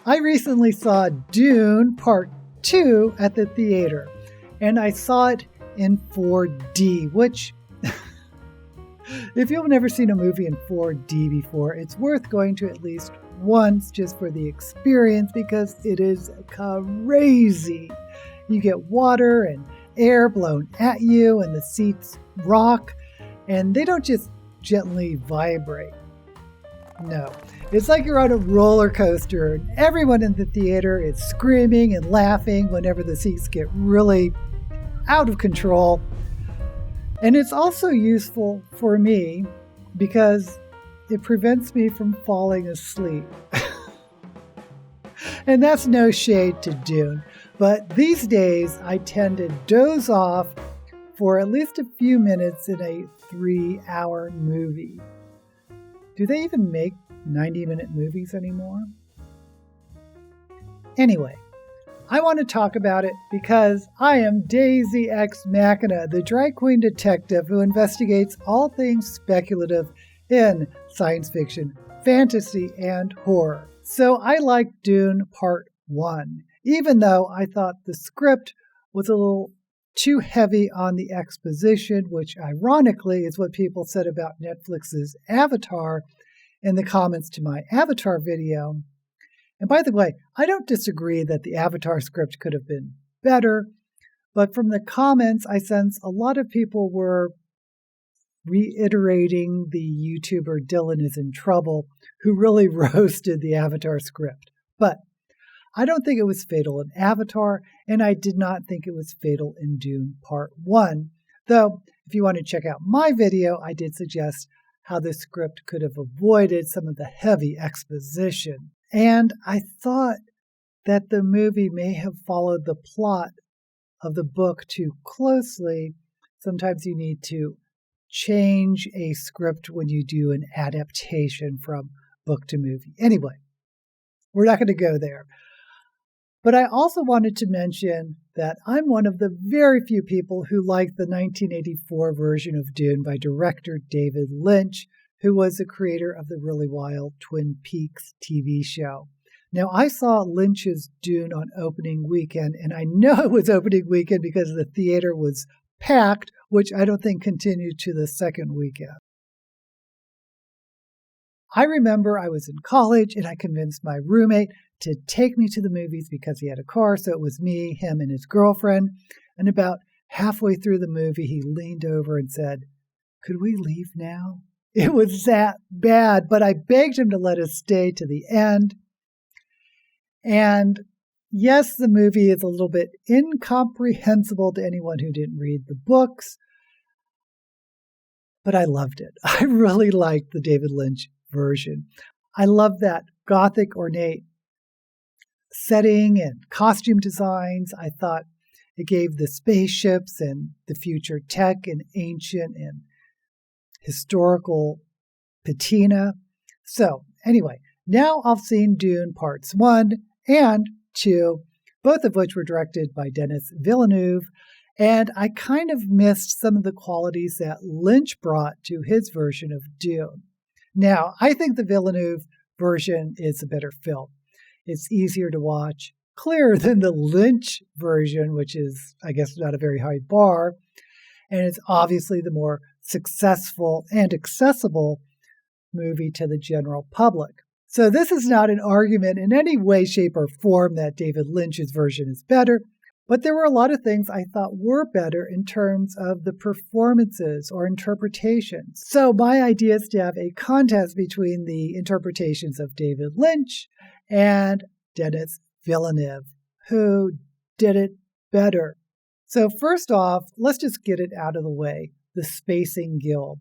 I recently saw Dune Part 2 at the theater, and I saw it in 4D, which, if you've never seen a movie in 4D before, it's worth going to at least once just for the experience because it is crazy. You get water and air blown at you, and the seats rock, and they don't just gently vibrate. No, it's like you're on a roller coaster, and everyone in the theater is screaming and laughing whenever the seats get really out of control. And it's also useful for me because it prevents me from falling asleep. And that's no shade to Dune, but these days I tend to doze off for at least a few minutes in a 3-hour movie. Do they even make 90-minute movies anymore? Anyway, I want to talk about it because I am Daisy Ex Machina, the drag queen detective who investigates all things speculative in science fiction, fantasy, and horror. So I liked Dune Part 1, even though I thought the script was a little too heavy on the exposition, which ironically is what people said about Netflix's Avatar in the comments to my Avatar video. And by the way, I don't disagree that the Avatar script could have been better, but from the comments, I sense a lot of people were reiterating the YouTuber Dylan is in trouble, who really roasted the Avatar script. But I don't think it was fatal in Avatar, and I did not think it was fatal in Dune Part 1. Though, if you want to check out my video, I did suggest how the script could have avoided some of the heavy exposition. And I thought that the movie may have followed the plot of the book too closely. Sometimes you need to change a script when you do an adaptation from book to movie. Anyway, we're not going to go there. But I also wanted to mention that I'm one of the very few people who liked the 1984 version of Dune by director David Lynch, who was the creator of the really wild Twin Peaks TV show. Now, I saw Lynch's Dune on opening weekend, and I know it was opening weekend because the theater was packed, which I don't think continued to the second weekend. I remember I was in college and I convinced my roommate to take me to the movies because he had a car, so it was me, him, and his girlfriend. And about halfway through the movie, he leaned over and said, "Could we leave now?" It was that bad, but I begged him to let us stay to the end. And yes, the movie is a little bit incomprehensible to anyone who didn't read the books, but I loved it. I really liked the David Lynch version. I love that gothic, ornate setting and costume designs. I thought it gave the spaceships and the future tech an ancient and historical patina. So anyway, now I've seen Dune Parts 1 and 2, both of which were directed by Denis Villeneuve, and I kind of missed some of the qualities that Lynch brought to his version of Dune. Now, I think the Villeneuve version is a better film. It's easier to watch, clearer than the Lynch version, which is, I guess, not a very high bar, and it's obviously the more successful and accessible movie to the general public. So this is not an argument in any way, shape, or form that David Lynch's version is better, but there were a lot of things I thought were better in terms of the performances or interpretations. So my idea is to have a contest between the interpretations of David Lynch and Denis Villeneuve, who did it better. So first off, let's just get it out of the way, the Spacing Guild.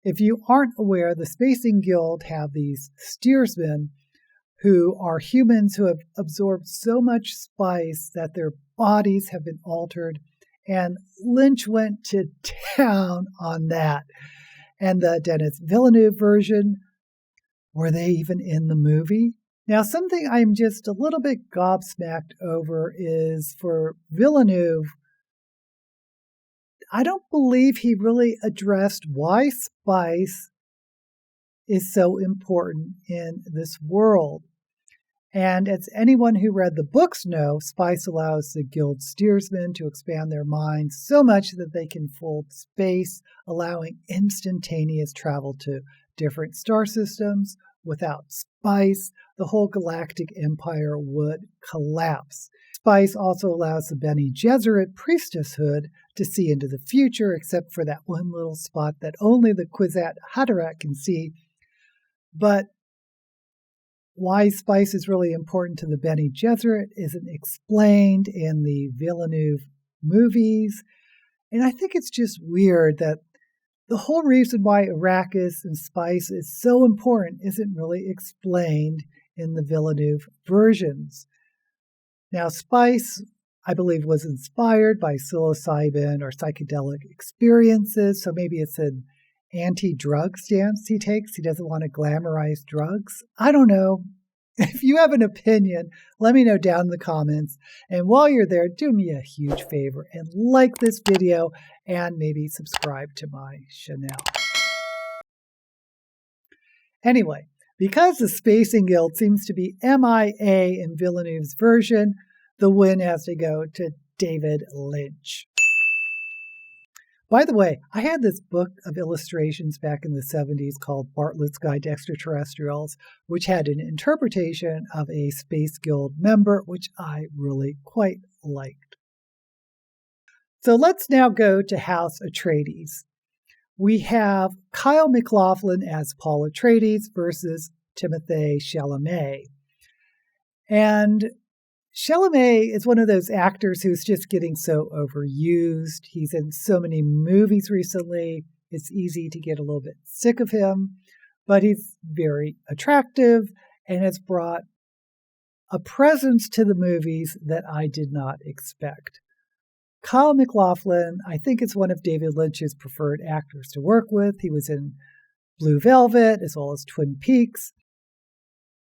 If you aren't aware, the Spacing Guild have these steersmen who are humans who have absorbed so much spice that their bodies have been altered. And Lynch went to town on that. And the Denis Villeneuve version, were they even in the movie? Now, something I'm just a little bit gobsmacked over is for Villeneuve, I don't believe he really addressed why spice is so important in this world. And as anyone who read the books know, spice allows the guild steersmen to expand their minds so much that they can fold space, allowing instantaneous travel to different star systems. Without spice, the whole galactic empire would collapse. Spice also allows the Bene Gesserit priestesshood to see into the future, except for that one little spot that only the Kwisatz Haderach can see. But why spice is really important to the Bene Gesserit isn't explained in the Villeneuve movies. And I think it's just weird that the whole reason why Arrakis and spice is so important isn't really explained in the Villeneuve versions. Now, spice, I believe, was inspired by psilocybin or psychedelic experiences, so maybe it's an anti-drug stance he takes. He doesn't want to glamorize drugs. I don't know. If you have an opinion, let me know down in the comments. And while you're there, do me a huge favor and like this video and maybe subscribe to my channel. Anyway, because the Spacing Guild seems to be MIA in Villeneuve's version, the win has to go to David Lynch. By the way, I had this book of illustrations back in the 70s called Bartlett's Guide to Extraterrestrials, which had an interpretation of a Space Guild member, which I really quite liked. So let's now go to House Atreides. We have Kyle MacLachlan as Paul Atreides versus Timothée Chalamet. And Chalamet is one of those actors who's just getting so overused. He's in so many movies recently. It's easy to get a little bit sick of him, but he's very attractive and has brought a presence to the movies that I did not expect. Kyle MacLachlan, I think, is one of David Lynch's preferred actors to work with. He was in Blue Velvet as well as Twin Peaks.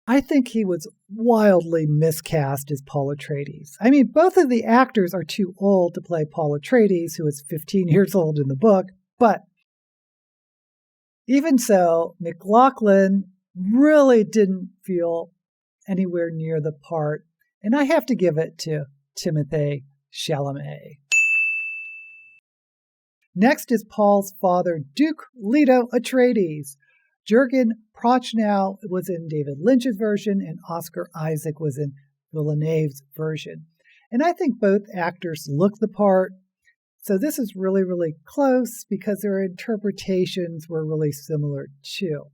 I think he was wildly miscast as Paul Atreides. I mean, both of the actors are too old to play Paul Atreides, who is 15 years old in the book, but even so, MacLachlan really didn't feel anywhere near the part, and I have to give it to Timothée Chalamet. Next is Paul's father, Duke Leto Atreides. Jürgen Prochnow was in David Lynch's version, and Oscar Isaac was in Villeneuve's version. And I think both actors look the part, so this is really, really close because their interpretations were really similar too.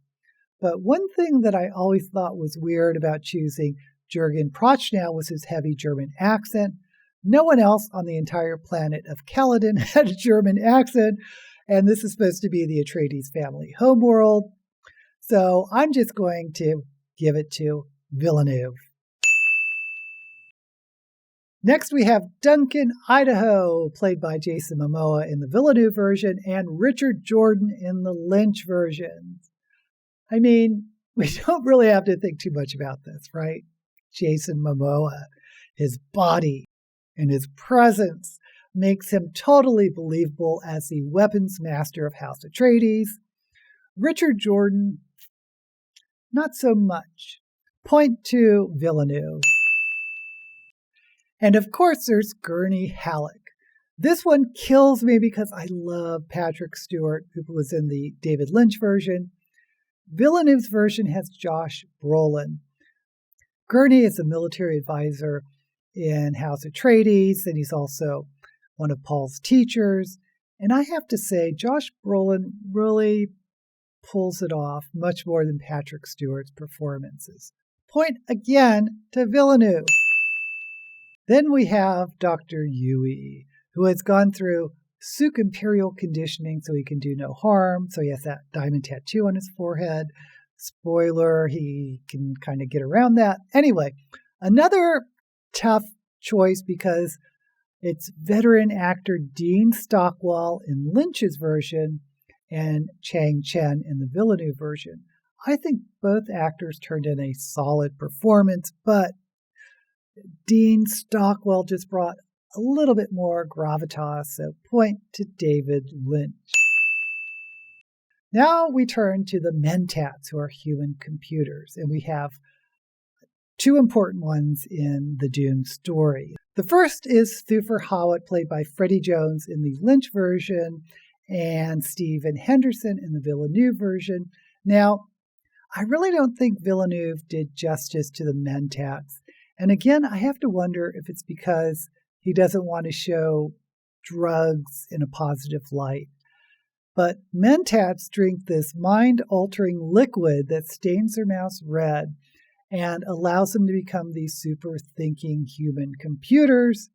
But one thing that I always thought was weird about choosing Jürgen Prochnow was his heavy German accent. No one else on the entire planet of Caladan had a German accent, and this is supposed to be the Atreides family homeworld. So I'm just going to give it to Villeneuve. Next we have Duncan Idaho, played by Jason Momoa in the Villeneuve version, and Richard Jordan in the Lynch version. I mean, we don't really have to think too much about this, right? Jason Momoa, his body and his presence makes him totally believable as the weapons master of House Atreides. Richard Jordan, not so much. Point to Villeneuve. And of course, there's Gurney Halleck. This one kills me because I love Patrick Stewart, who was in the David Lynch version. Villeneuve's version has Josh Brolin. Gurney is a military advisor in House Atreides, and he's also one of Paul's teachers. And I have to say, Josh Brolin really pulls it off much more than Patrick Stewart's performances. Point again to Villeneuve. Then we have Dr. Yui, who has gone through Suk Imperial conditioning so he can do no harm. So he has that diamond tattoo on his forehead. Spoiler, he can kind of get around that. Anyway, another tough choice because it's veteran actor Dean Stockwell in Lynch's version and Chang Chen in the Villeneuve version. I think both actors turned in a solid performance, but Dean Stockwell just brought a little bit more gravitas, so point to David Lynch. Now we turn to the Mentats, who are human computers, and we have two important ones in the Dune story. The first is Thufir Hawat, played by Freddie Jones in the Lynch version, and Stephen Henderson in the Villeneuve version. Now, I really don't think Villeneuve did justice to the Mentats. And again, I have to wonder if it's because he doesn't want to show drugs in a positive light. But Mentats drink this mind-altering liquid that stains their mouths red and allows them to become these super-thinking human computers.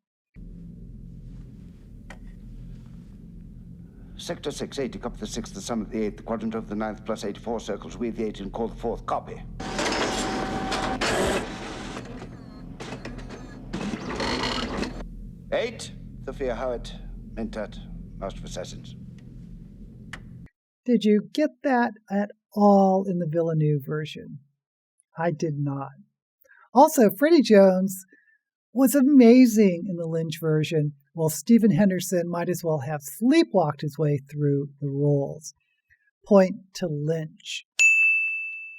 Sector 680, copy the 6th, the sum of the 8th, the quadrant of the 9th, plus 84 circles, read the 8 and call the 4th, copy. Eight, Thufir Hawat, Mentat, Master of Assassins. Did you get that at all in the Villeneuve version? I did not. Also, Freddie Jones was amazing in the Lynch version, while Stephen Henderson might as well have sleepwalked his way through the roles. Point to Lynch.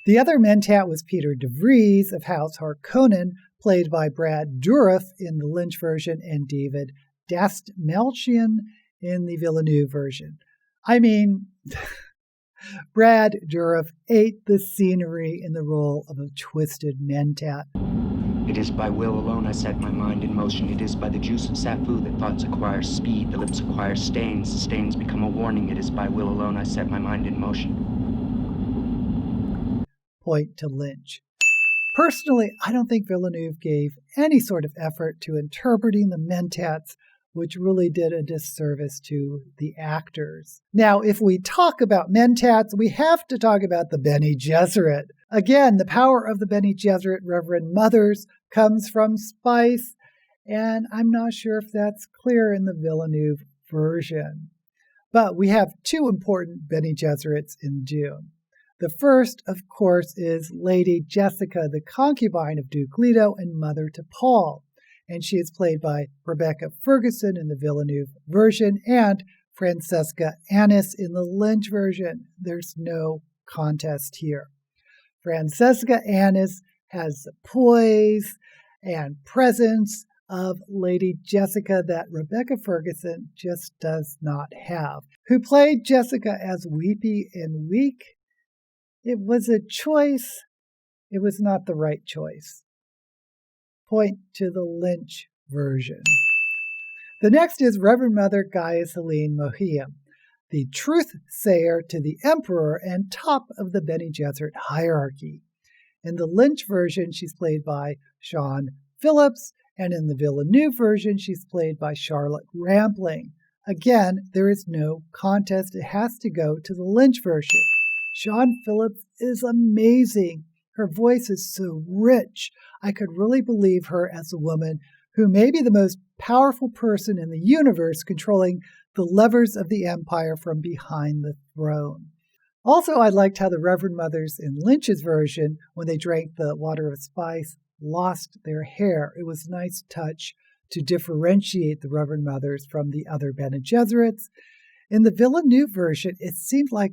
The other Mentat was Peter DeVries of House Harkonnen, played by Brad Dourif in the Lynch version and David Dastmalchian in the Villeneuve version. I mean, Brad Dourif ate the scenery in the role of a twisted Mentat. It is by will alone I set my mind in motion. It is by the juice of safu that thoughts acquire speed, the lips acquire stains, the stains become a warning. It is by will alone I set my mind in motion. Point to Lynch. Personally, I don't think Villeneuve gave any sort of effort to interpreting the Mentats, which really did a disservice to the actors. Now, if we talk about Mentats, we have to talk about the Bene Gesserit. Again, the power of the Bene Gesserit Reverend Mothers comes from spice, and I'm not sure if that's clear in the Villeneuve version. But we have two important Bene Gesserits in Dune. The first, of course, is Lady Jessica, the concubine of Duke Leto and mother to Paul. And she is played by Rebecca Ferguson in the Villeneuve version and Francesca Annis in the Lynch version. There's no contest here. Francesca Annis has the poise and presence of Lady Jessica that Rebecca Ferguson just does not have. Who played Jessica as weepy and weak? It was a choice. It was not the right choice. Point to the Lynch version. The next is Reverend Mother Gaia Celine Mohia, the truth sayer to the Emperor and top of the Bene Gesserit hierarchy. In the Lynch version, she's played by Sean Phillips, and in the Villeneuve version, she's played by Charlotte Rampling. Again, there is no contest. It has to go to the Lynch version. Sean Phillips is amazing. Her voice is so rich. I could really believe her as a woman who may be the most powerful person in the universe, controlling the levers of the Empire from behind the throne. Also, I liked how the Reverend Mothers in Lynch's version, when they drank the water of spice, lost their hair. It was a nice touch to differentiate the Reverend Mothers from the other Bene Gesserits. In the Villeneuve version, it seemed like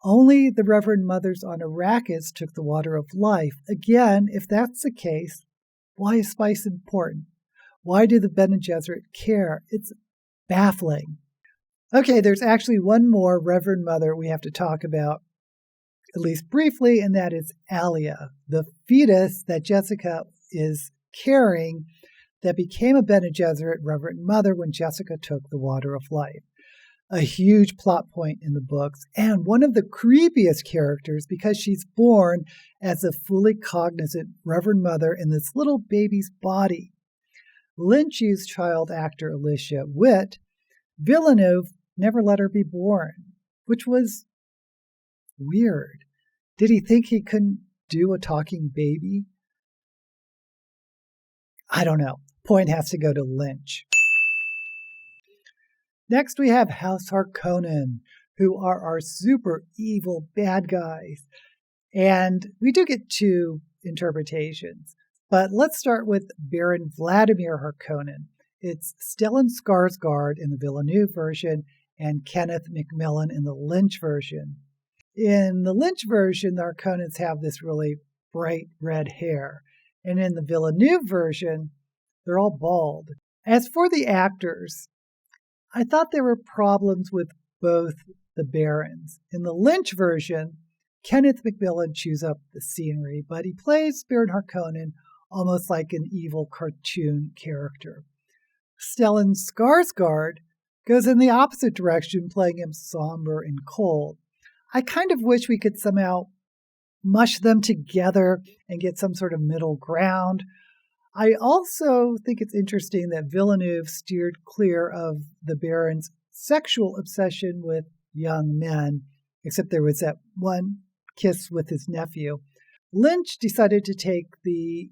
only the Reverend Mothers on Arrakis took the water of life. Again, if that's the case, why is spice important? Why do the Bene Gesserit care? It's baffling. Okay, there's actually one more Reverend Mother we have to talk about, at least briefly, and that is Alia, the fetus that Jessica is carrying that became a Bene Gesserit Reverend Mother when Jessica took the water of life. A huge plot point in the books, and one of the creepiest characters because she's born as a fully cognizant Reverend Mother in this little baby's body. Lynch used child actor Alicia Witt. Villeneuve never let her be born, which was weird. Did he think he couldn't do a talking baby? I don't know. Point has to go to Lynch. Next, we have House Harkonnen, who are our super evil bad guys. And we do get two interpretations. But let's start with Baron Vladimir Harkonnen. It's Stellan Skarsgård in the Villeneuve version and Kenneth McMillan in the Lynch version. In the Lynch version, the Harkonnens have this really bright red hair. And in the Villeneuve version, they're all bald. As for the actors, I thought there were problems with both the Barons. In the Lynch version, Kenneth McMillan chews up the scenery, but he plays Baron Harkonnen almost like an evil cartoon character. Stellan Skarsgård goes in the opposite direction, playing him somber and cold. I kind of wish we could somehow mush them together and get some sort of middle ground. I also think it's interesting that Villeneuve steered clear of the Baron's sexual obsession with young men, except there was that one kiss with his nephew. Lynch decided to take the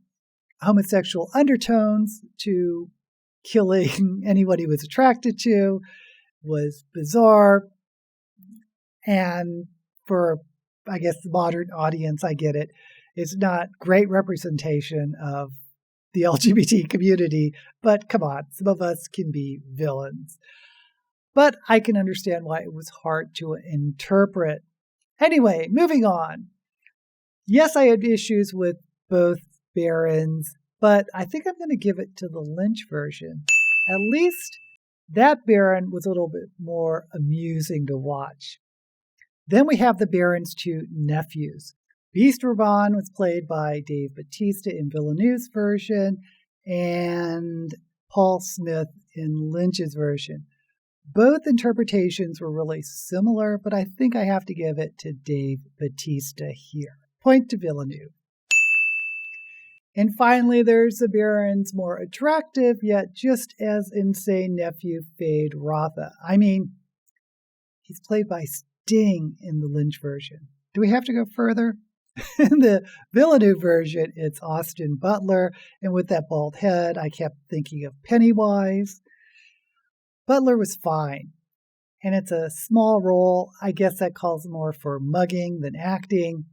homosexual undertones to killing anyone he was attracted to. Was bizarre. And for, I guess, the modern audience, I get it. It's not great representation of the LGBT community, but come on, some of us can be villains. But I can understand why it was hard to interpret. Anyway, moving on. Yes, I had issues with both Barons, but I think I'm going to give it to the Lynch version. At least that Baron was a little bit more amusing to watch. Then we have the Baron's two nephews. Beast Raban was played by Dave Bautista in Villeneuve's version and Paul Smith in Lynch's version. Both interpretations were really similar, but I think I have to give it to Dave Bautista here. Point to Villeneuve. And finally, there's the Baron's more attractive, yet just as insane nephew, Fade Rotha. I mean, he's played by Sting in the Lynch version. Do we have to go further? In the Villeneuve version, it's Austin Butler, and with that bald head, I kept thinking of Pennywise. Butler was fine, and it's a small role. I guess that calls more for mugging than acting,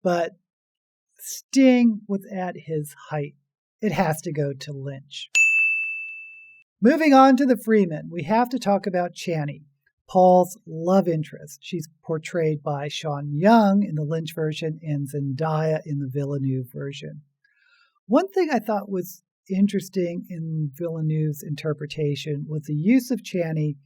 but Sting was at his height. It has to go to Lynch. Moving on to the Fremen, we have to talk about Chani, Paul's love interest. She's portrayed by Sean Young in the Lynch version and Zendaya in the Villeneuve version. One thing I thought was interesting in Villeneuve's interpretation was the use of Chani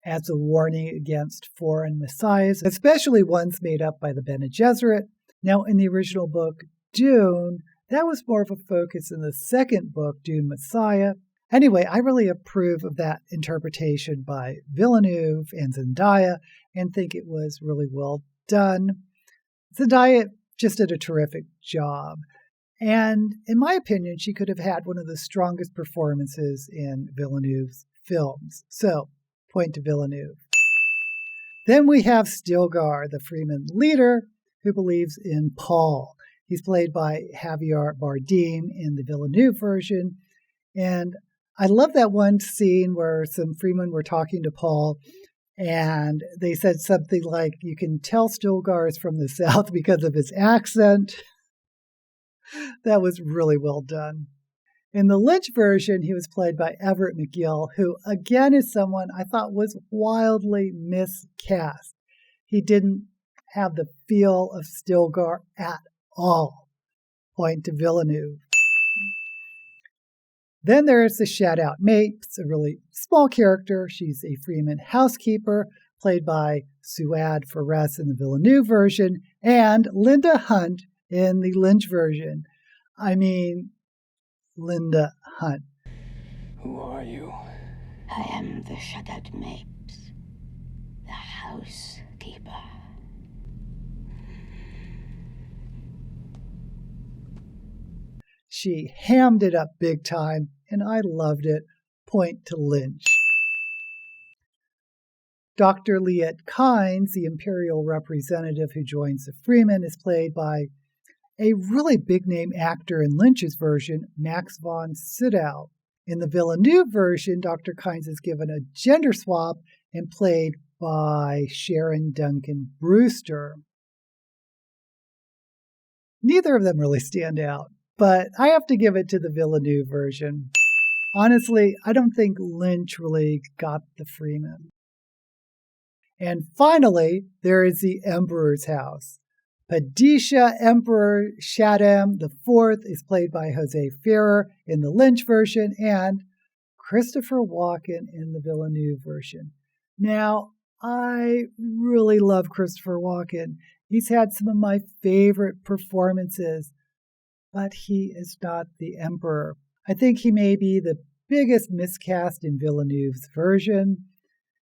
as a warning against foreign messiahs, especially ones made up by the Bene Gesserit. Now, in the original book, Dune, that was more of a focus in the second book, Dune Messiah. Anyway, I really approve of that interpretation by Villeneuve and Zendaya and think it was really well done. Zendaya just did a terrific job. And in my opinion, she could have had one of the strongest performances in Villeneuve's films. So, point to Villeneuve. Then we have Stilgar, the Fremen leader, who believes in Paul. He's played by Javier Bardem in the Villeneuve version. And I love that one scene where some Fremen were talking to Paul, and they said something like, you can tell Stilgar is from the South because of his accent. That was really well done. In the Lynch version, he was played by Everett McGill, who again is someone I thought was wildly miscast. He didn't have the feel of Stilgar at all. Point to Villeneuve. Then there's the Showdown Mapes, a really small character. She's a Fremen housekeeper, played by Suad Fares in the Villeneuve version, and Linda Hunt in the Lynch version. I mean, Linda Hunt. Who are you? I am the Showdown Mapes, the housekeeper. She hammed it up big time, and I loved it. Point to Lynch. Dr. Liet Kynes, the imperial representative who joins the Fremen, is played by a really big-name actor in Lynch's version, Max von Sydow. In the Villeneuve version, Dr. Kynes is given a gender swap and played by Sharon Duncan Brewster. Neither of them really stand out, but I have to give it to the Villeneuve version. Honestly, I don't think Lynch really got the Fremen. And finally, there is the Emperor's House, Padishah Emperor Shaddam IV is played by Jose Ferrer in the Lynch version and Christopher Walken in the Villeneuve version. Now, I really love Christopher Walken. He's had some of my favorite performances, but he is not the Emperor. I think he may be the biggest miscast in Villeneuve's version.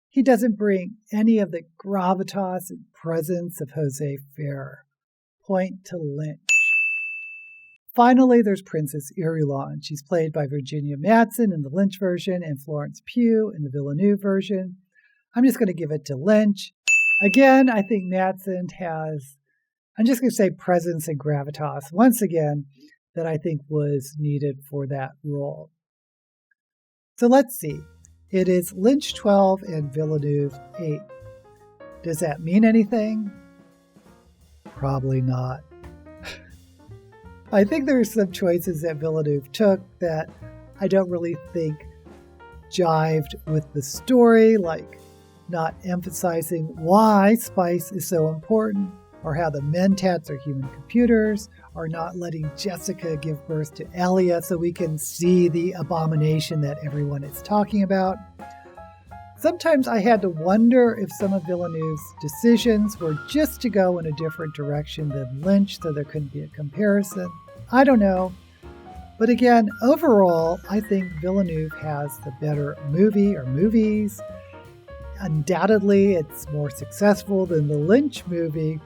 He doesn't bring any of the gravitas and presence of Jose Ferrer. Point to Lynch. Finally, there's Princess Irulan. She's played by Virginia Madsen in the Lynch version and Florence Pugh in the Villeneuve version. I'm just going to give it to Lynch. Again, I think Madsen has, I'm just going to say presence and gravitas, once again, that I think was needed for that role. So let's see. It is Lynch 12 and Villeneuve 8. Does that mean anything? Probably not. I think there are some choices that Villeneuve took that I don't really think jived with the story, like not emphasizing why spice is so important, or how the Mentats are human computers, or not letting Jessica give birth to Elia so we can see the abomination that everyone is talking about. Sometimes I had to wonder if some of Villeneuve's decisions were just to go in a different direction than Lynch, so there couldn't be a comparison. I don't know. But again, overall, I think Villeneuve has the better movie or movies. Undoubtedly, it's more successful than the Lynch movie.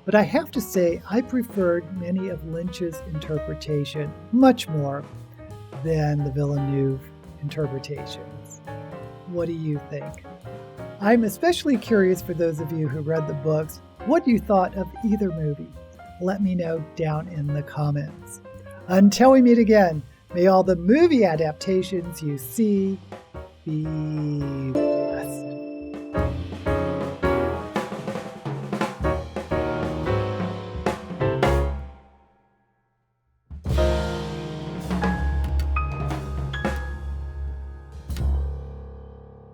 But I have to say, I preferred many of Lynch's interpretation much more than the Villeneuve interpretations. What do you think? I'm especially curious for those of you who read the books, what you thought of either movie. Let me know down in the comments. Until we meet again, may all the movie adaptations you see be